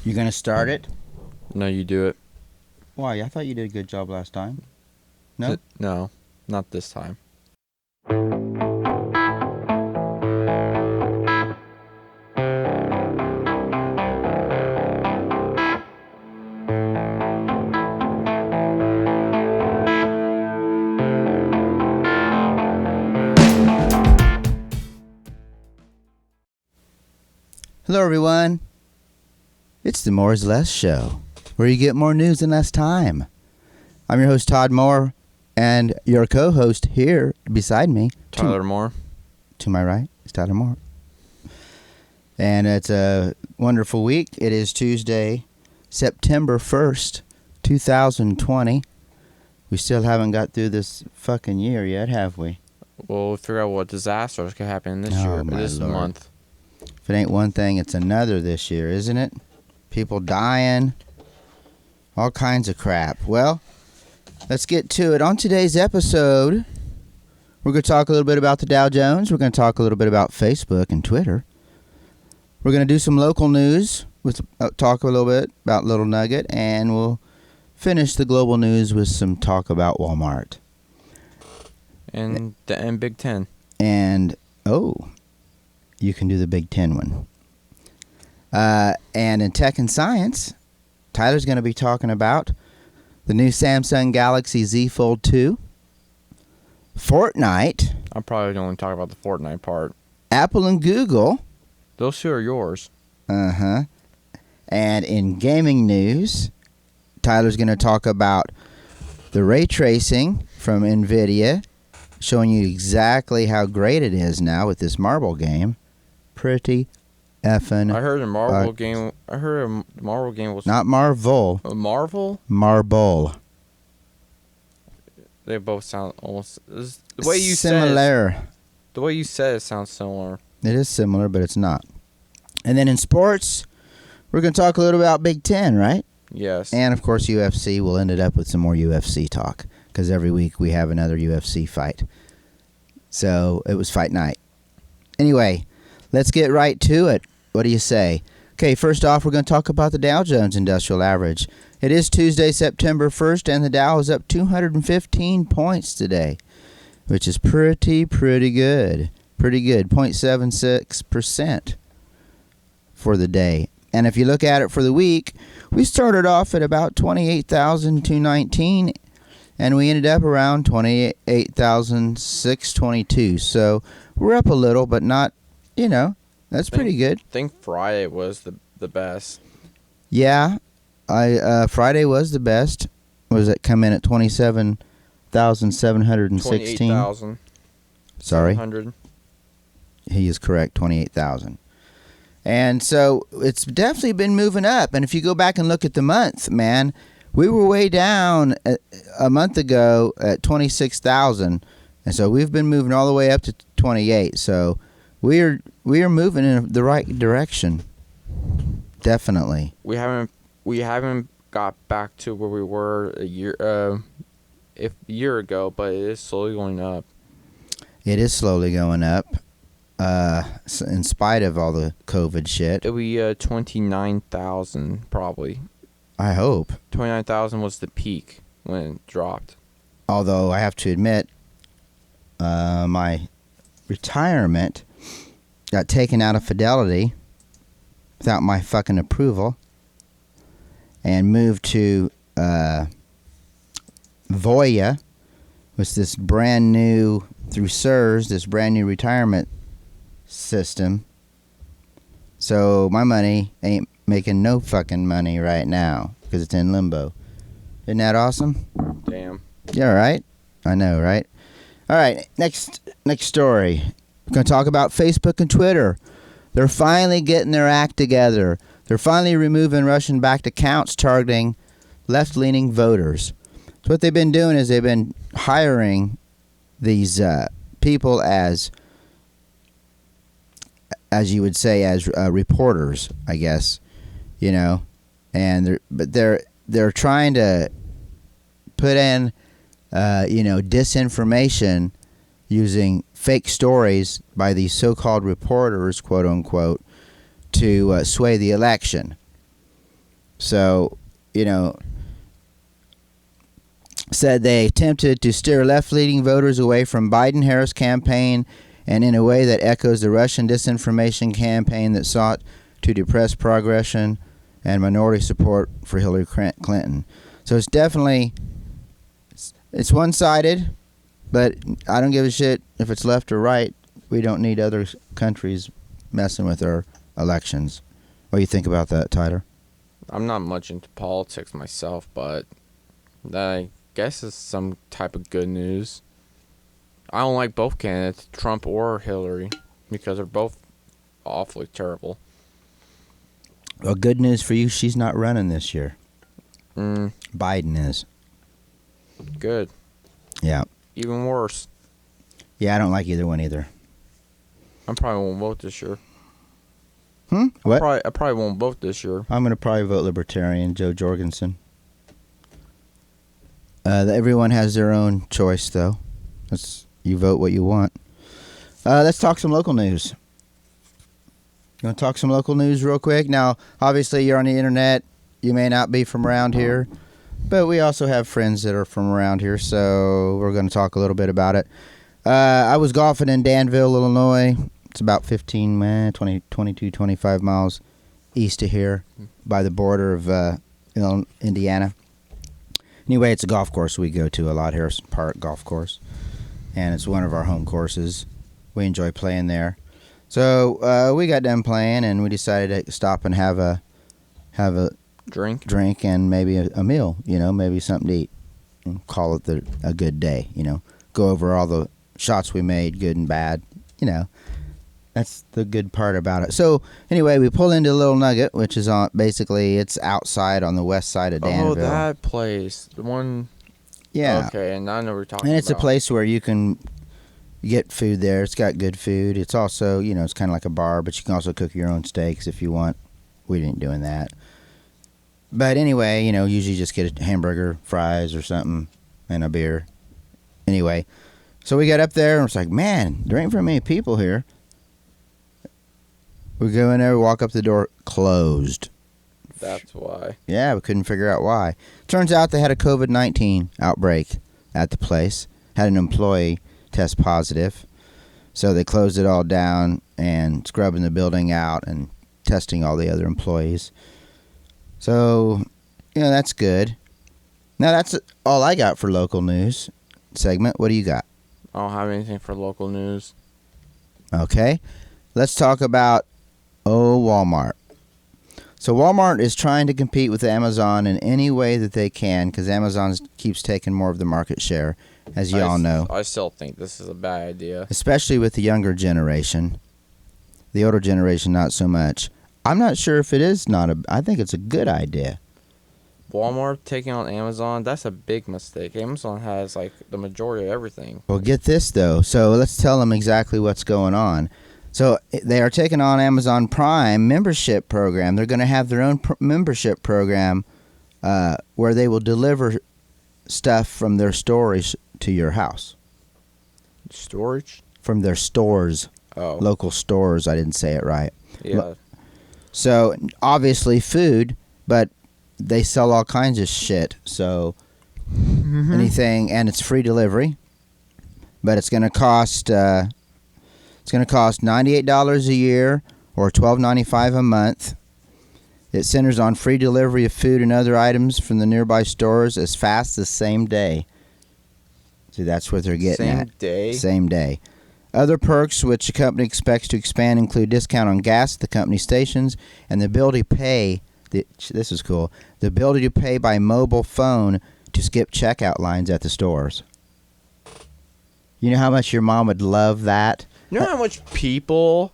You gonna start it? No, you do it. Why? I thought you did a good job last time. No? No, not this time. Hello, everyone. It's the More is Less show, where you get more news in less time. I'm your host, Todd Moore, and your co-host here beside me, Tyler Moore. To my right is Tyler Moore. And it's a wonderful week. It is Tuesday, September 1st, 2020. We still haven't got through this fucking year yet, have we? Well, we'll figure out what disasters could happen this Oh, year, my this Lord. month. If it ain't one thing, it's another this year, isn't it? People dying, all kinds of crap. Well, let's get to it. On today's episode, we're going to talk a little bit about the Dow Jones. We're going to talk a little bit about Facebook and Twitter. We're going to do some local news, talk a little bit about Little Nugget, and we'll finish the global news with some talk about Walmart. And the Big Ten. And, you can do the Big Ten one. And in tech and science, Tyler's going to be talking about the new Samsung Galaxy Z Fold 2, Fortnite. I'm probably going to talk about the Fortnite part. Apple and Google. Those two are yours. Uh-huh. And in gaming news, Tyler's going to talk about the ray tracing from NVIDIA, showing you exactly how great it is now with this Marble game. Pretty effing. I heard a Marvel game. I heard a Marvel game was not Marvel. A Marvel. Marble. They both sound almost the way you similar. Said it, the way you said it sounds similar. It is similar, but it's not. And then in sports, we're going to talk a little about Big Ten, right? Yes. And of course UFC. We'll end it up with some more UFC talk because every week we have another UFC fight. So it was fight night. Anyway, let's get right to it. What do you say? Okay, first off, we're going to talk about the Dow Jones Industrial Average. It is Tuesday, September 1st, and the Dow is up 215 points today, which is pretty good. Pretty good, 0.76% for the day. And if you look at it for the week, we started off at about 28,219, and we ended up around 28,622. So we're up a little, but not, that's pretty good. I think Friday was the best. Yeah, Friday was the best. Was it come in at 27,716? 28,000. Sorry. 700. He is correct, 28,000. And so it's definitely been moving up. And if you go back and look at the month, man, we were way down a month ago at 26,000. And so we've been moving all the way up to 28. So we are moving in the right direction. Definitely. We haven't got back to where we were a year ago, but it is slowly going up. It is slowly going up. In spite of all the COVID shit. It'll be 29,000 probably. I hope. 29,000 was the peak when it dropped. Although I have to admit, my retirement got taken out of Fidelity without my fucking approval and moved to Voya, was this brand new, through CSRS, this brand new retirement system. So my money ain't making no fucking money right now because it's in limbo. Isn't that awesome? Damn. Yeah, right? I know, right? All right, next story. We're going to talk about Facebook and Twitter. They're finally getting their act together. They're finally removing Russian-backed accounts targeting left-leaning voters. So what they've been doing is they've been hiring these people as you would say, as reporters, I guess, and they're trying to put in, disinformation using fake stories by these so-called reporters, quote unquote, to sway the election. So, said they attempted to steer left-leaning voters away from Biden-Harris campaign and in a way that echoes the Russian disinformation campaign that sought to depress progression and minority support for Hillary Clinton. So it's definitely, it's one-sided, but I don't give a shit if it's left or right. We don't need other countries messing with our elections. What do you think about that, Tyler? I'm not much into politics myself, but I guess it's some type of good news. I don't like both candidates, Trump or Hillary, because they're both awfully terrible. Well, good news for you, she's not running this year. Biden is. Good. Yeah. Even worse. Yeah, I don't like either one either. I probably won't vote this year. What? I probably won't vote this year. I'm going to probably vote Libertarian, Joe Jorgensen. Everyone has their own choice, though. You vote what you want. Let's talk some local news. You want to talk some local news real quick? Now, obviously, you're on the internet. You may not be from around here, but we also have friends that are from around here, so we're going to talk a little bit about it. I was golfing in Danville, Illinois. It's about 22, 25 miles east of here by the border of Indiana. Anyway, it's a golf course we go to a lot, Harrison Park Golf Course, and it's one of our home courses. We enjoy playing there. So we got done playing, and we decided to stop and have a drink and maybe a meal, maybe something to eat, and call it a good day, Go over all the shots we made, good and bad, That's the good part about it. So anyway, we pull into Little Nugget, which is it's outside on the west side of Danville. Oh, that place, the one. Yeah. Okay, and I know what you're talking about. And it's a place where you can get food there. It's got good food. It's also, it's kind of like a bar, but you can also cook your own steaks if you want. We didn't doing that. But anyway, usually just get a hamburger, fries or something, and a beer. Anyway, so we got up there and it's like, man, there ain't very many people here. We go in there, walk up the door, closed. That's why. Yeah, we couldn't figure out why. Turns out they had a COVID-19 outbreak at the place. Had an employee test positive. So they closed it all down and scrubbing the building out and testing all the other employees. So, that's good. Now, that's all I got for local news segment. What do you got? I don't have anything for local news. Okay. Let's talk about Walmart. So Walmart is trying to compete with Amazon in any way that they can because Amazon keeps taking more of the market share, as you all know. I still think this is a bad idea. Especially with the younger generation. The older generation, not so much. I'm not sure if it is I think it's a good idea. Walmart taking on Amazon, that's a big mistake. Amazon has, the majority of everything. Well, get this, though. So let's tell them exactly what's going on. So they are taking on Amazon Prime membership program. They're going to have their own membership program where they will deliver stuff from their stores to your house. Storage? From their stores. Oh. Local stores. I didn't say it right. Yeah. So obviously food, but they sell all kinds of shit. So anything, and it's free delivery. But it's going to cost... It's going to cost $98 a year or $12.95 a month. It centers on free delivery of food and other items from the nearby stores as fast as same day. See, that's what they're getting at. Same day? Same day. Other perks which the company expects to expand include discount on gas at the company stations and the ability to pay, this is cool, the ability to pay by mobile phone to skip checkout lines at the stores. You know how much your mom would love that? You know how much people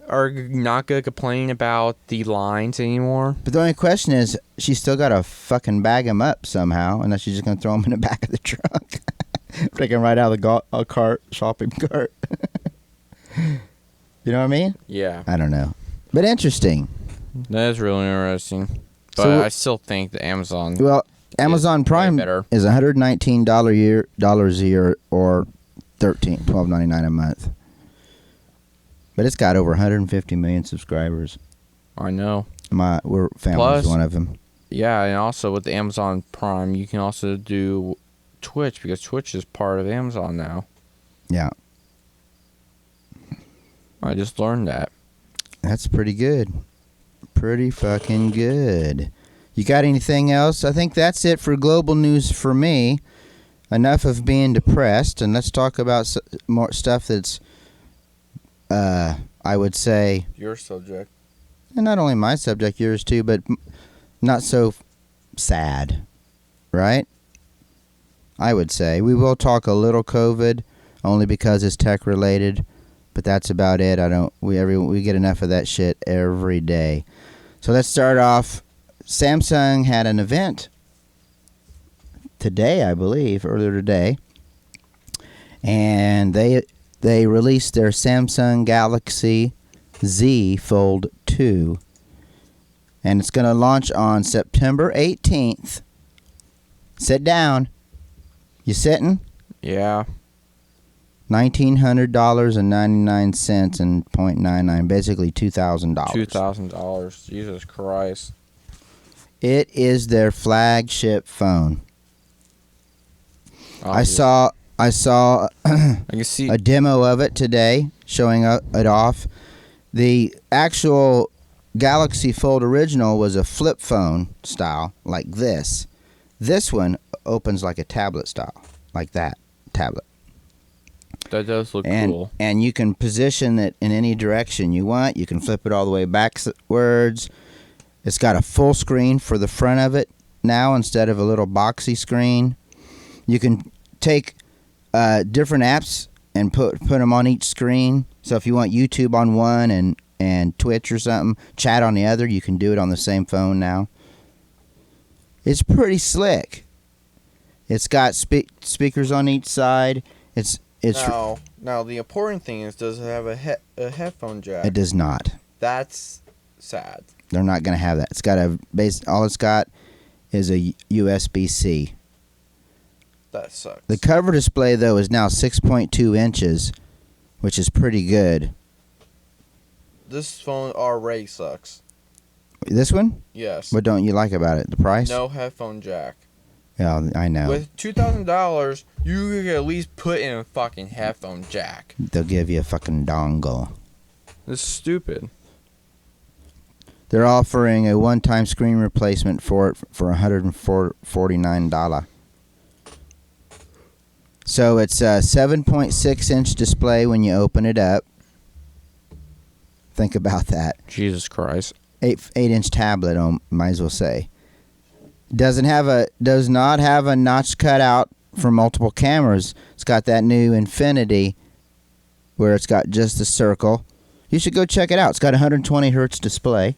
are not going to complain about the lines anymore? But the only question is, she's still got to fucking bag them up somehow, unless she's just going to throw them in the back of the truck. Take them right out of the shopping cart. You know what I mean? Yeah. I don't know. But interesting. That is really interesting. But So- I still think that Amazon... Well, Amazon Prime better. is $119 a year or $12.99 a month. But it's got over 150 million subscribers. I know. We're family's Plus- one of them. Yeah, and also with the Amazon Prime, you can also do Twitch because Twitch is part of Amazon now. Yeah. I just learned that. That's pretty good. Pretty fucking good. You got anything else? I think that's it for global news for me. Enough of being depressed, and let's talk about more stuff that's, I would say, Your subject. and not only my subject, yours too, but not so sad, right? I would say we will talk a little COVID, only because it's tech related, but that's about it. We get enough of that shit every day. So let's start off. Samsung had an event today, I believe, earlier today, and they released their Samsung Galaxy Z Fold 2, and it's going to launch on September 18th. Sit down. You sitting? Yeah. $1,900.99 and 0.99, basically $2,000. $2,000. Jesus Christ. It is their flagship phone. Obviously. I saw I can see. a demo of it today, showing it off. The actual Galaxy Fold original was a flip phone style, like this. This one opens like a tablet style, like that tablet. That does look And, cool. and you can position it in any direction you want. You can flip it all the way backwards. It's got a full screen for the front of it now instead of a little boxy screen. You can take different apps and put them on each screen. So if you want YouTube on one and Twitch or something, chat on the other, you can do it on the same phone now. It's pretty slick. It's got speakers on each side. It's Now the important thing is, does it have a headphone jack? It does not. That's sad. They're not going to have that. It's got all it's got is a USB-C. That sucks. The cover display though is now 6.2 inches, which is pretty good. This phone already sucks. This one? Yes. What don't you like about it? The price? No headphone jack. Yeah, I know. With $2,000, you could at least put in a fucking headphone jack. They'll give you a fucking dongle. This is stupid. They're offering a one-time screen replacement for it for $149. So it's a 7.6-inch display when you open it up. Think about that. Jesus Christ. 8-inch tablet, might as well say. Does not have a notch cut out for multiple cameras. It's got that new Infinity where it's got just a circle. You should go check it out. It's got 120 hertz display.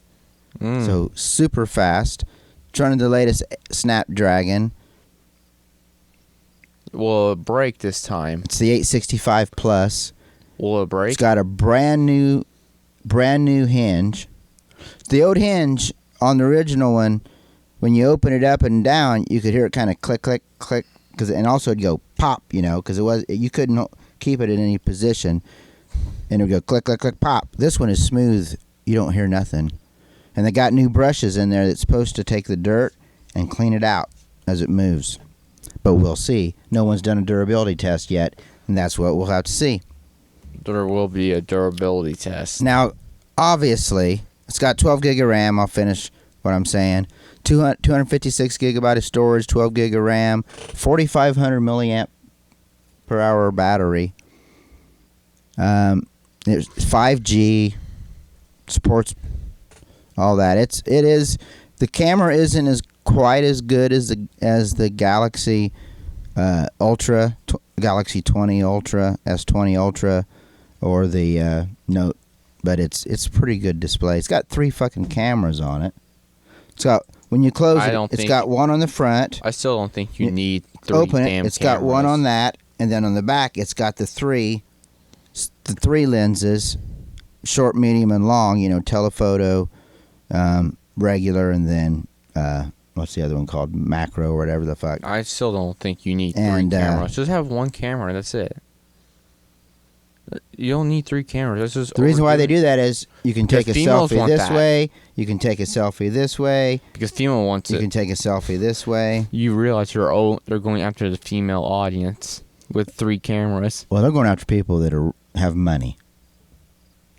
So super fast. It's running the latest Snapdragon. Will it break this time? It's the 865 Plus. Will it break? It's got a brand new hinge. The old hinge on the original one, when you open it up and down, you could hear it kind of click, click, click, and also it'd go pop, because you couldn't keep it in any position, and it would go click, click, click, pop. This one is smooth. You don't hear nothing. And they got new brushes in there that's supposed to take the dirt and clean it out as it moves. But we'll see. No one's done a durability test yet, and that's what we'll have to see. There will be a durability test. Now, obviously, it's got 12 gig of RAM. I'll finish what I'm saying. 256 gigabyte of storage, 12 gig of RAM, 4,500 milliamp per hour battery. There's 5G, supports all that. It is the camera isn't quite as good as the Galaxy Ultra, Galaxy 20 Ultra, S20 Ultra, or the Note, but it's a pretty good display. It's got 3 fucking cameras on it. It's got, when you close it's got one on the front. I still don't think you need 3 Open damn it. It's got one cameras. on that, and then on the back it's got the three lenses, short, medium, and long. Telephoto, regular, and then what's the other one called? Macro or whatever the fuck. I still don't think you need 3 And, cameras. Just have one camera. That's it. You don't need 3 cameras. This is The reason why they do that is you can take a Because females selfie want this that. way, you can take a selfie this way, because female wants you it. can take a selfie this way. You realize they're going after the female audience with 3 cameras. Well, they're going after people that have money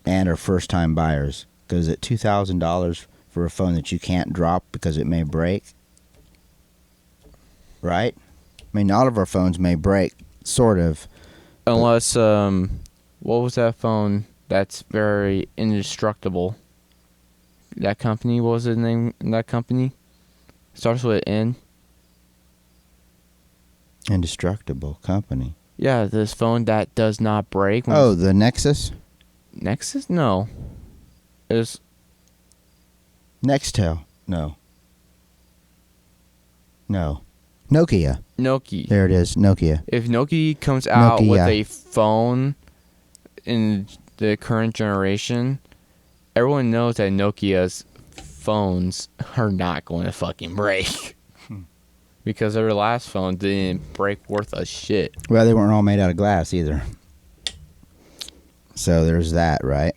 and are first-time buyers. Because at $2,000 for a phone that you can't drop because it may break, right? I mean, all of our phones may break, sort of. Unless, what was that phone that's very indestructible? That company, what was the name of that company? Starts with N. Indestructible company. Yeah, this phone that does not break. Oh, the Nexus? Nexus? No. It's Nextel? No. No. Nokia. Nokia. There it is, Nokia. If Nokia comes out with Nokia. a phone in the current generation, everyone knows that Nokia's phones are not going to fucking break. Because their last phone didn't break worth a shit. Well, they weren't all made out of glass either. So there's that, right?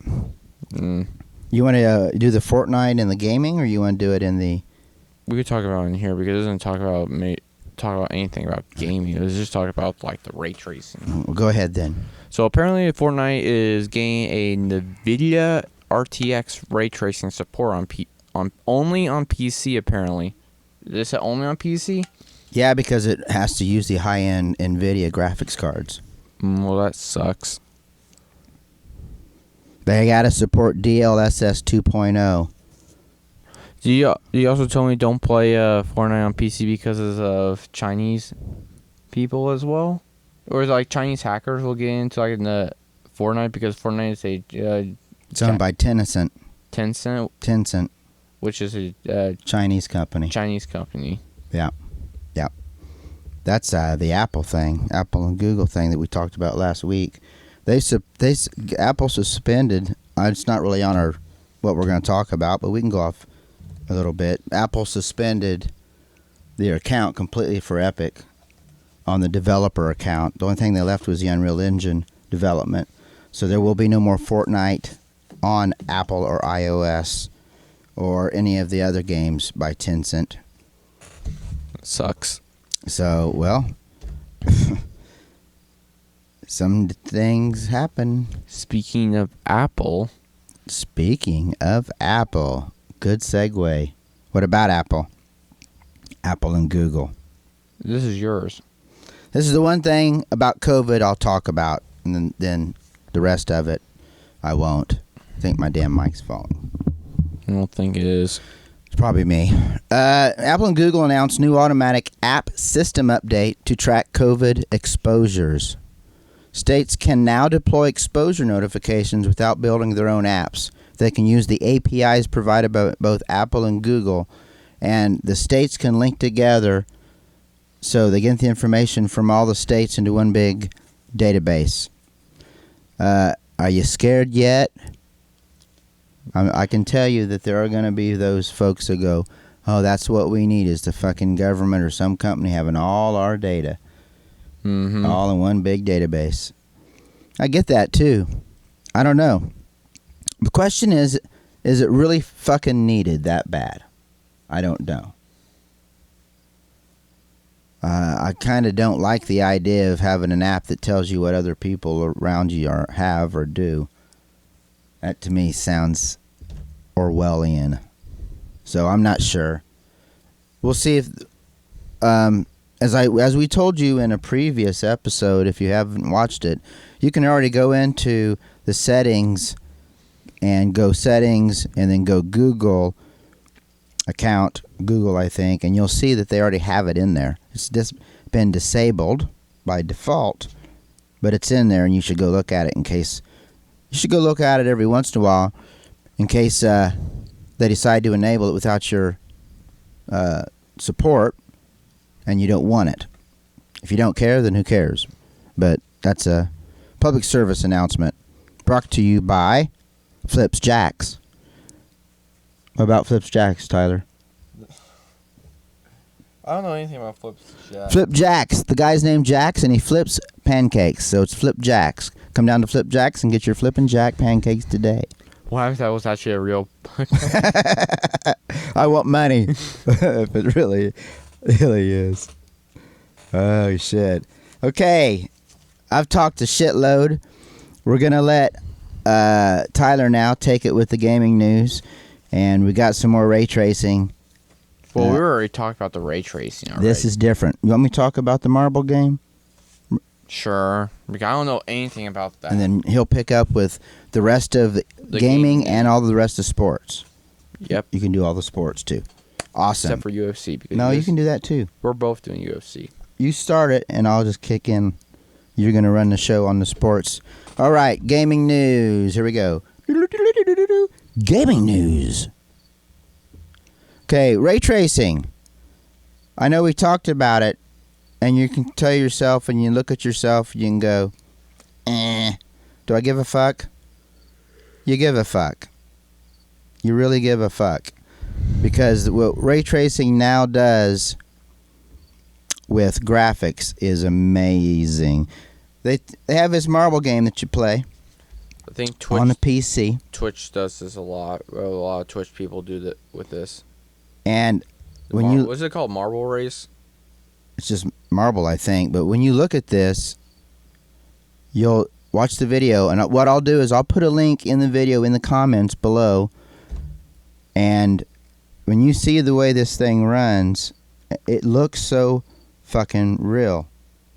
Mm. You want to do the Fortnite in the gaming, or you want to do it in the... We could talk about it in here because it doesn't talk about anything about gaming. It was just talking about like the ray tracing. Well, go ahead then. So apparently, Fortnite is getting a NVIDIA RTX ray tracing support only on PC. Apparently, is it only on PC? Yeah, because it has to use the high-end NVIDIA graphics cards. Well, that sucks. They got to support DLSS 2.0. You also told me don't play Fortnite on PC because of Chinese people as well, or is it like Chinese hackers will get into like in the Fortnite because Fortnite is a It's owned by Tencent. Tencent, which is a Chinese company. Chinese company. Yeah. Yeah. That's the Apple thing, Apple and Google thing that we talked about last week. Apple suspended. It's not really on what we're going to talk about, but we can go off a little bit. Apple suspended their account completely for Epic on the developer account. The only thing they left was the Unreal Engine development. So there will be no more Fortnite on Apple or iOS or any of the other games by Tencent. Sucks. So, well, some things happen. Speaking of Apple, Good segue. What about Apple? Apple and Google. this is yours. This is the one thing about COVID I'll talk about, and then the rest of it I won't. I think my damn mic's falling. I don't think it is. It's probably me. Apple and Google announced new automatic app system update to track COVID exposures. States can now deploy exposure notifications without building their own apps. They can use the APIs provided by both Apple and Google, and the states can link together so they get the information from all the states into one big database. Are you scared yet? I can tell you that there are going to be those folks that go, oh, that's what we need is the fucking government or some company having all our data. Mm-hmm. All in one big database. I get that too. I don't know. The question is it really fucking needed that bad? I don't know. I kind of don't like the idea of having an app that tells you what other people around you have or do. That to me sounds Orwellian. So I'm not sure. We'll see if as we told you in a previous episode, if you haven't watched it, you can already go into the settings and go settings and then go Google account, Google I think, and you'll see that they already have it in there. It's just been disabled by default, but it's in there and you should go look at it you should go look at it every once in a while in case they decide to enable it without your support and you don't want it. If you don't care, then who cares? But that's a public service announcement brought to you by Flips Jacks. What about Flips Jacks, Tyler? I don't know anything about flipjacks. Flipjacks. The guy's named Jax, and he flips pancakes. So it's Flipjacks. Come down to Flipjacks and get your flippin' jack pancakes today. What if that was actually a real? I want money. If it really is. Oh, shit. Okay. I've talked a shitload. We're going to let Tyler now take it with the gaming news. And we got some more ray tracing. Well, we already talked about the ray tracing already. This is different. You want me to talk about the marble game? Sure. Because I don't know anything about that. And then he'll pick up with the rest of the gaming and all the rest of sports. Yep. You can do all the sports too. Awesome. Except for UFC. Because No, you can do that too. We're both doing UFC. You start it, and I'll just kick in. You're going to run the show on the sports. All right, gaming news. Here we go. Gaming news. Okay, ray tracing. I know we talked about it, and you can tell yourself, and you look at yourself, you can go, do I give a fuck? You give a fuck. You really give a fuck. Because what ray tracing now does with graphics is amazing. They have this marble game that you play I think Twitch on the PC. Twitch does this a lot. A lot of Twitch people do that with this. And when you... What's it called? Marble Race? It's just marble, I think. But when you look at this, you'll watch the video. And what I'll do is I'll put a link in the video in the comments below. And when you see the way this thing runs, it looks so fucking real.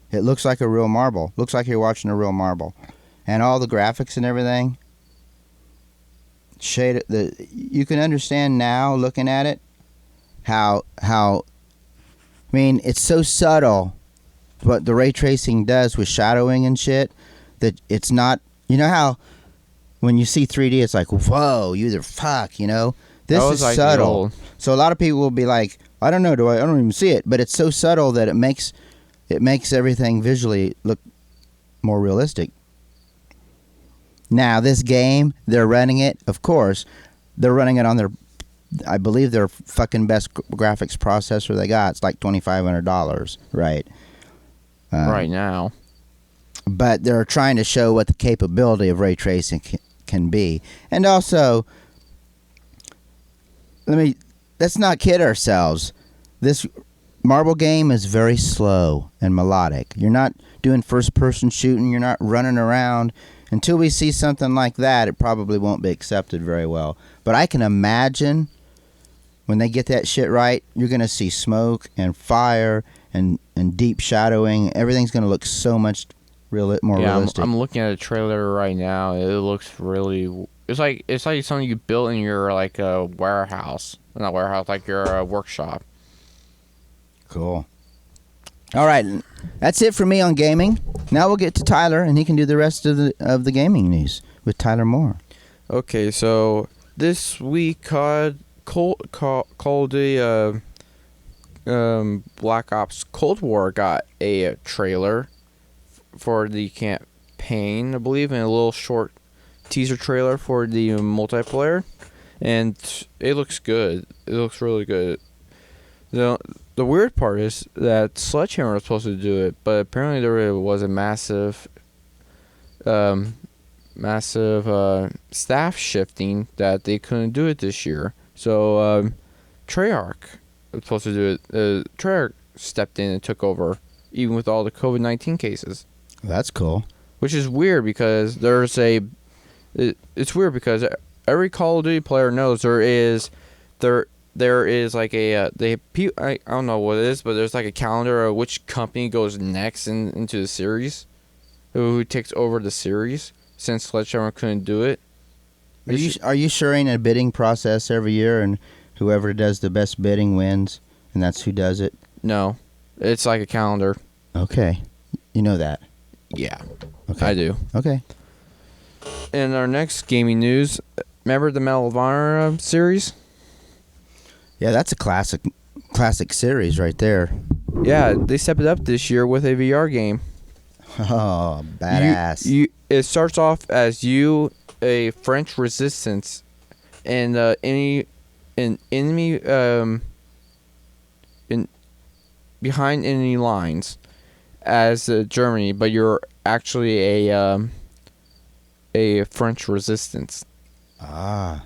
It looks like a real marble. Looks like you're watching a real marble. And all the graphics and everything. You can understand now looking at it how I mean, it's so subtle what the ray tracing does with shadowing and shit that it's not, you know how when you see 3D it's like, whoa, you the fuck, you know? This is like subtle. So a lot of people will be like, I don't know, I don't even see it, but it's so subtle that it makes everything visually look more realistic. Now, this game, they're running it, of course, they're running it on I believe their fucking best graphics processor they got. It's like $2,500, right? Right now. But they're trying to show what the capability of ray tracing can be. And also, let's not kid ourselves. This marble game is very slow and melodic. You're not doing first-person shooting. You're not running around. Until we see something like that, it probably won't be accepted very well. But I can imagine when they get that shit right, you're going to see smoke and fire and deep shadowing. Everything's going to look so much more realistic. I'm looking at a trailer right now. It looks really... It's like something you built in your like warehouse. Not warehouse, like your workshop. Cool. All right, that's it for me on gaming. Now we'll get to Tyler, and he can do the rest of the gaming news with Tyler Moore. Okay, so this week, Call of Duty Black Ops Cold War got a trailer for the campaign, I believe, and a little short teaser trailer for the multiplayer, and it looks good. It looks really good. The weird part is that Sledgehammer was supposed to do it, but apparently there was a massive staff shifting that they couldn't do it this year. So Treyarch was supposed to do it. Treyarch stepped in and took over, even with all the COVID-19 cases. That's cool. Which is weird because it's weird because every Call of Duty player knows there is like I don't know what it is, but there's like a calendar of which company goes next into the series, who takes over the series since Sledgehammer couldn't do it. Are you sharing a bidding process every year, and whoever does the best bidding wins, and that's who does it? No, it's like a calendar. Okay, you know that. Yeah, okay. I do. Okay. In our next gaming news, remember the Medal of Honor series? Yeah, that's a classic series right there. Yeah, they stepped it up this year with a VR game. Oh, badass. It starts off as a French resistance, and enemy behind enemy lines as Germany, but you're actually a French resistance. Ah,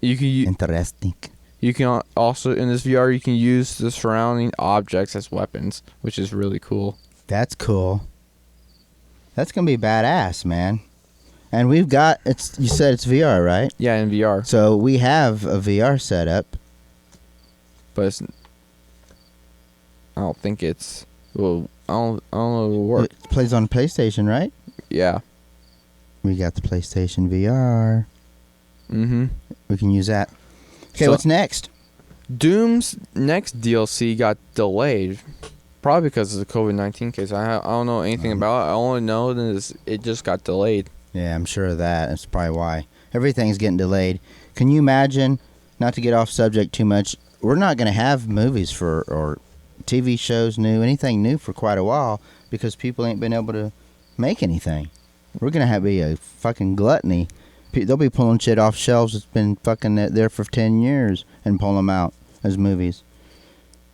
You can interesting. you can also in this VR you can use the surrounding objects as weapons, which is really cool. That's cool. That's gonna be badass, man. And we've got it's. You said it's VR, right? Yeah, in VR, So we have a VR setup. but I don't think it's well. I don't know if it'll work. It plays on PlayStation, right? Yeah. We got the PlayStation VR. Mm-hmm. We can use that. Okay, So- what's next? Doom's next DLC got delayed, probably because of the COVID-19 case. I don't know anything about it. I only know that it just got delayed. Yeah, I'm sure of that. That's probably why. Everything's getting delayed. Can you imagine, not to get off subject too much, we're not going to have movies or TV shows anything new for quite a while because people ain't been able to make anything. We're going to be a fucking gluttony. They'll be pulling shit off shelves that's been fucking there for 10 years and pull them out as movies.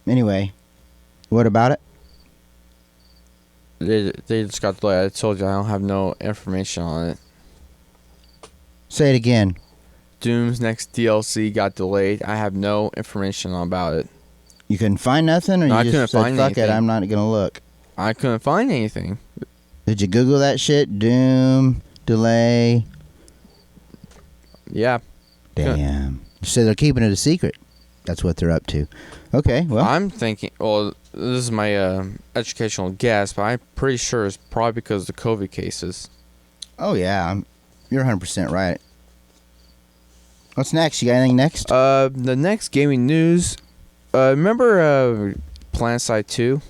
Anyway, what about it? They just got delayed. I told you I don't have no information on it. Say it again. Doom's next DLC got delayed. I have no information about it. You couldn't find nothing, or No, I you couldn't just said, find fuck it, anything. I'm not going to look? I couldn't find anything. Did you Google that shit? Doom, delay. Yeah. Damn. So they're keeping it a secret. That's what they're up to. Okay, well. I'm thinking, well, this is my educational guess, but I'm pretty sure it's probably because of the COVID cases. Oh, yeah. You're 100% right. What's next? You got anything next? The next gaming news, remember PlanetSide 2?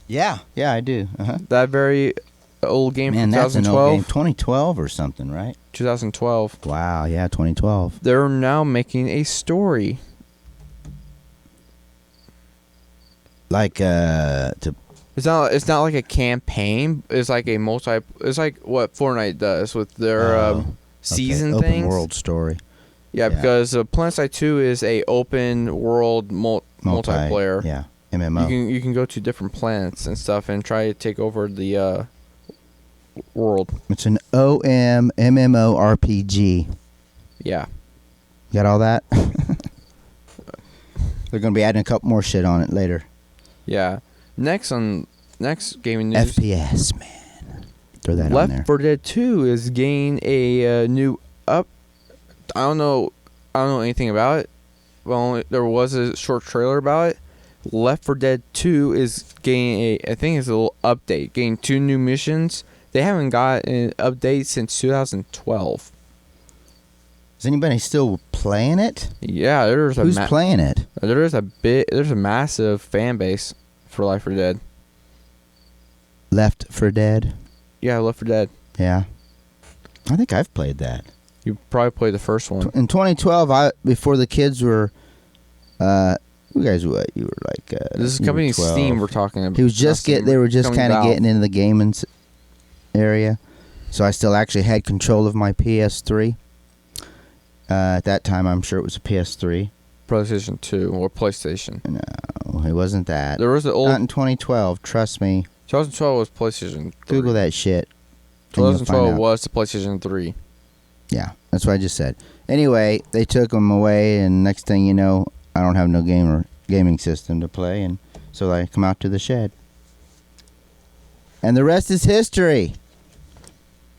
Yeah, I do. Uh-huh. That very old game Man, from that's an 2012? old game. 2012 or something, right? 2012. Wow, yeah, 2012. They're now making a story. Like, to... It's not like a campaign. It's like a It's like what Fortnite does with their season open things. world story. Yeah, because PlanetSide 2 is a open world multiplayer. Yeah, MMO. You can go to different planets and stuff and try to take over the world. It's an MMORPG. Yeah. Got all that? They're going to be adding a couple more shit on it later. Yeah. Next gaming news. FPS, man. Throw that on there. Left 4 Dead 2 is getting a new up. I don't know anything about it. Well, there was a short trailer about it. Left 4 Dead 2 is getting I think it's a little update, getting 2 new missions. They haven't got an update since 2012. Is anybody still playing it? Yeah, there's Who's playing it? There's a massive fan base for Left 4 Dead. Left 4 Dead? Yeah, Left 4 Dead. Yeah. I think I've played that. You probably played the first one. In 2012, before the kids were, you guys, what? You were like, This is you were coming 12. Steam. We're talking about. He was just they were just kind of getting into the gaming area. So I still actually had control of my PS3. At that time, I'm sure it was a PS3. PlayStation 2 or PlayStation. No, it wasn't that. There was an old. Not in 2012, trust me. 2012 was PlayStation 3. Google that shit. and you'll find 2012 out. was the PlayStation 3. Yeah, that's what I just said. Anyway, they took them away, and next thing you know, I don't have no gaming system to play, and so I come out to the shed. And the rest is history.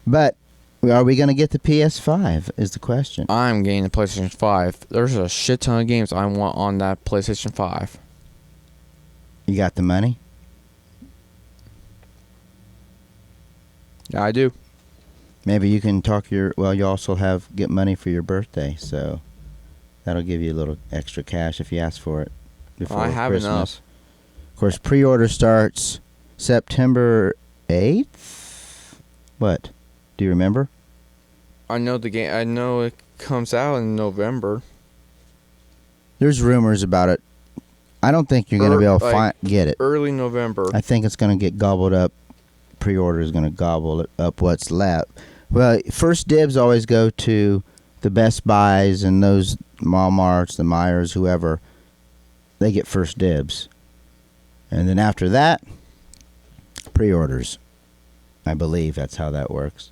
But are we going to get the PS5 is the question. I'm getting the PlayStation 5. There's a shit ton of games I want on that PlayStation 5. You got the money? Yeah, I do. Maybe you can talk you also get money for your birthday, so that'll give you a little extra cash if you ask for it before I have Christmas. enough. Of course, pre-order starts September 8th? What? Do you remember? I know the game. I know it comes out in November. There's rumors about it. I don't think you're going to be able to get it. Early November. I think it's going to get gobbled up. Pre-order is going to gobble up what's left. Well, first dibs always go to the Best Buys and those Walmarts, the Myers, whoever. They get first dibs. And then after that, pre-orders. I believe that's how that works.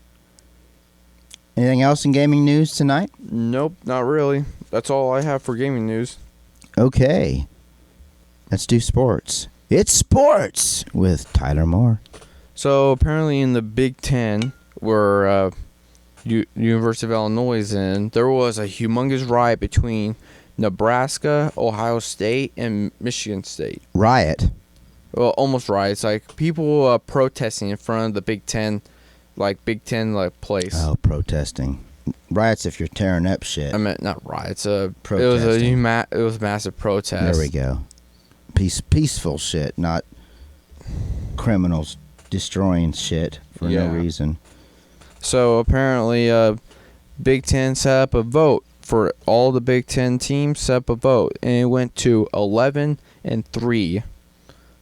Anything else in gaming news tonight? Nope, not really. That's all I have for gaming news. Okay. Let's do sports. It's sports with Tyler Moore. So apparently in the Big Ten, where University of Illinois is in, there was a humongous riot between Nebraska, Ohio State, and Michigan State. Riot. Well, almost riots. Like people protesting in front of the Big Ten, Big Ten place. Oh, protesting. Riots if you're tearing up shit. I meant not riots. Protesting. It was a massive protest. There we go. Peaceful shit, not criminals destroying shit for no reason. So apparently, Big Ten set up a vote for all the Big Ten teams. Set up a vote, and it went to 11-3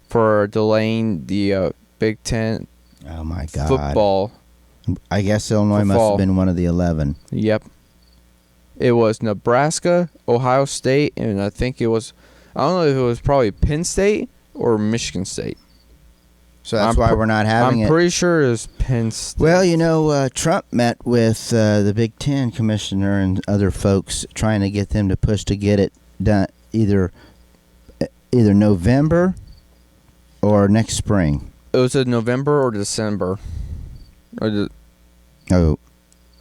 for delaying the Big Ten. Oh my God. Football. I guess Illinois must have been one of the 11. Yep. It was Nebraska, Ohio State, and I think it was, I don't know if it was probably Penn State or Michigan State. So that's why we're not having it. I'm pretty sure it was Penn State. Well, Trump met with the Big Ten commissioner and other folks trying to get them to push to get it done either November or next spring. It was in November or December. Oh,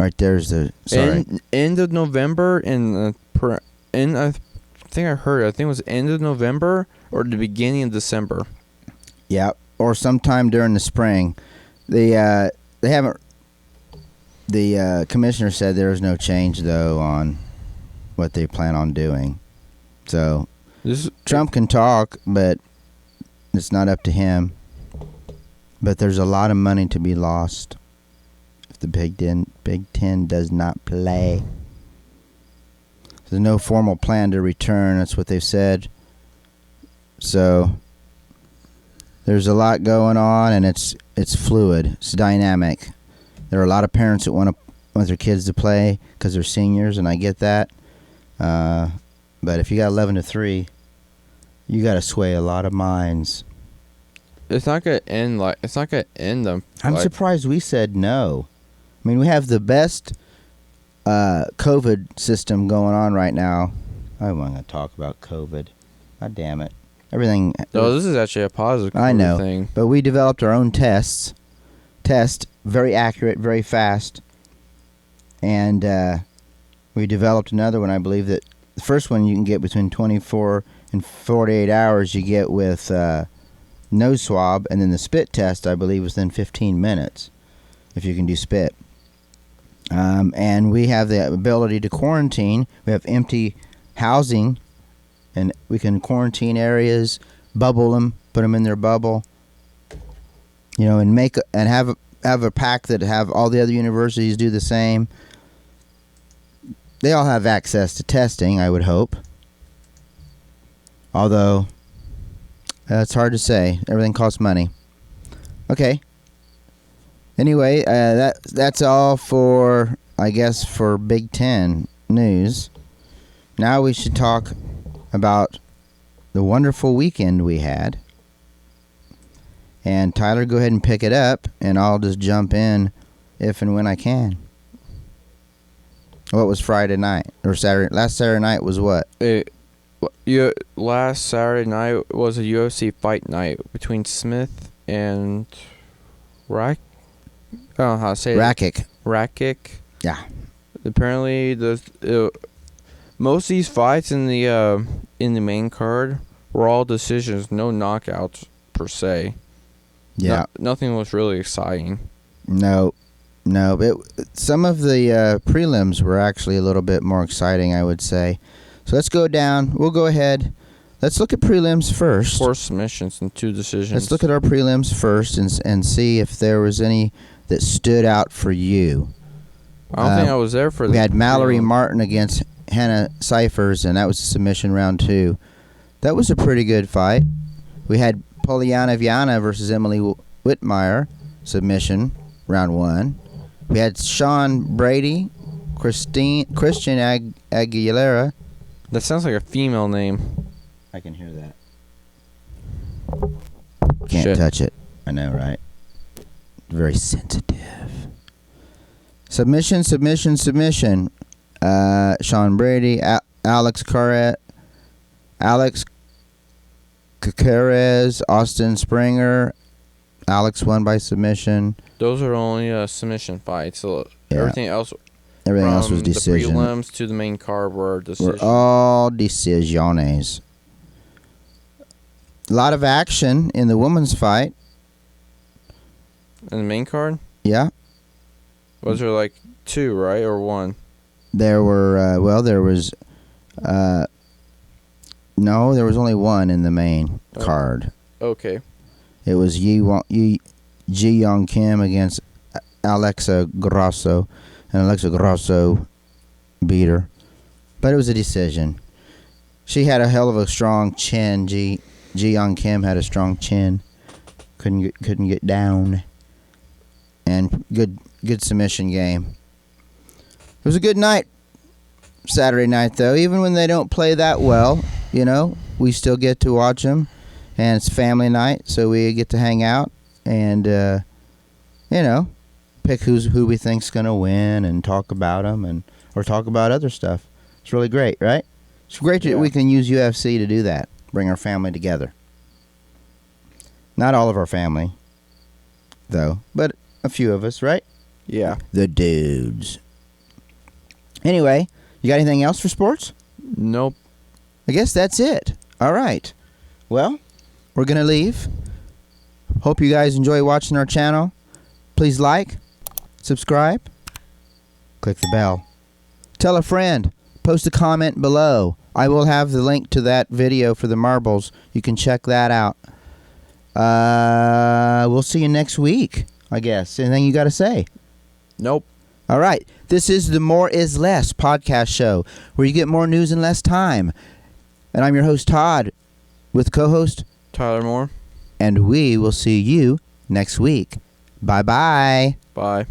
right there's the sorry. End of November and I think I heard it. I think it was end of November or the beginning of December. Yeah, or sometime during the spring. They haven't. The commissioner said there was no change though on what they plan on doing. So Trump can talk, but it's not up to him. But there's a lot of money to be lost if the Big Ten does not play. There's no formal plan to return. That's what they've said. So there's a lot going on, and it's fluid. It's dynamic. There are a lot of parents that want their kids to play because they're seniors, and I get that. But if you got 11-3, you got to sway a lot of minds. It's not gonna end them. I'm surprised we said no. I mean, we have the best COVID system going on right now. I don't want to talk about COVID. God damn it. Everything. No, this is actually a positive I know, thing. but we developed our own test, very accurate, very fast. And we developed another one, I believe, that the first one you can get between 24 and 48 hours you get with nose swab, and then the spit test, I believe, within 15 minutes, if you can do spit. And we have the ability to quarantine. We have empty housing, and we can quarantine areas, bubble them, put them in their bubble, and have a pack that have all the other universities do the same. They all have access to testing, I would hope. Although, it's hard to say. Everything costs money. Okay. Anyway, that's all for, I guess, for Big Ten news. Now we should talk about the wonderful weekend we had. And Tyler, go ahead and pick it up, and I'll just jump in if and when I can. What was Friday night or Saturday? Last Saturday night was what? Last Saturday night was a UFC fight night between Smith and I don't know how to say Rakic. Rakic. Yeah. Apparently, most of these fights in the main card were all decisions, no knockouts per se. Yeah. Nothing was really exciting. No. Some of the prelims were actually a little bit more exciting, I would say. So let's go down. We'll go ahead. Let's look at prelims first. 4 submissions and 2 decisions. Let's look at our prelims first and see if there was any that stood out for you. I don't think I was there for that. We had Mallory Martin against Hannah Cyphers, and that was submission round 2. That was a pretty good fight. We had Poliana Viana versus Emily Whitmire, submission round 1. We had Sean Brady, Christian Aguilera. That sounds like a female name. I can hear that. Can't Shit. touch it. I know, right? Very sensitive. Submission. Sean Brady, Alex Caceres, Austin Springer. Alex won by submission. Those are only submission fights. So Yeah. everything else Was decision. The prelims to the main card were decisions. We're all decisiones. A lot of action in the women's fight. In the main card? Yeah. Was there like 2, right? Or 1? There were, there was only one in the main card. Okay. It was Ji Young Kim against Alexa Grasso, and Alexa Grasso beat her. But it was a decision. She had a hell of a strong chin. Ji Young Kim had a strong chin. Couldn't get down. And good submission game. It was a good night. Saturday night, though. Even when they don't play that well, we still get to watch them. And it's family night, so we get to hang out and, pick who we think's going to win and talk about them or talk about other stuff. It's really great, right? It's great that we can use UFC to do that, bring our family together. Not all of our family, though, but a few of us, right? Yeah. The dudes. Anyway, you got anything else for sports? Nope. I guess that's it. All right. Well, we're going to leave. Hope you guys enjoy watching our channel. Please like, subscribe, click the bell. Tell a friend. Post a comment below. I will have the link to that video for the marbles. You can check that out. We'll see you next week, I guess. Anything you got to say? Nope. All right. This is the More Is Less podcast show, where you get more news in less time. And I'm your host, Todd, with co-host Tyler Moore. and we will see you next week. Bye-bye. Bye.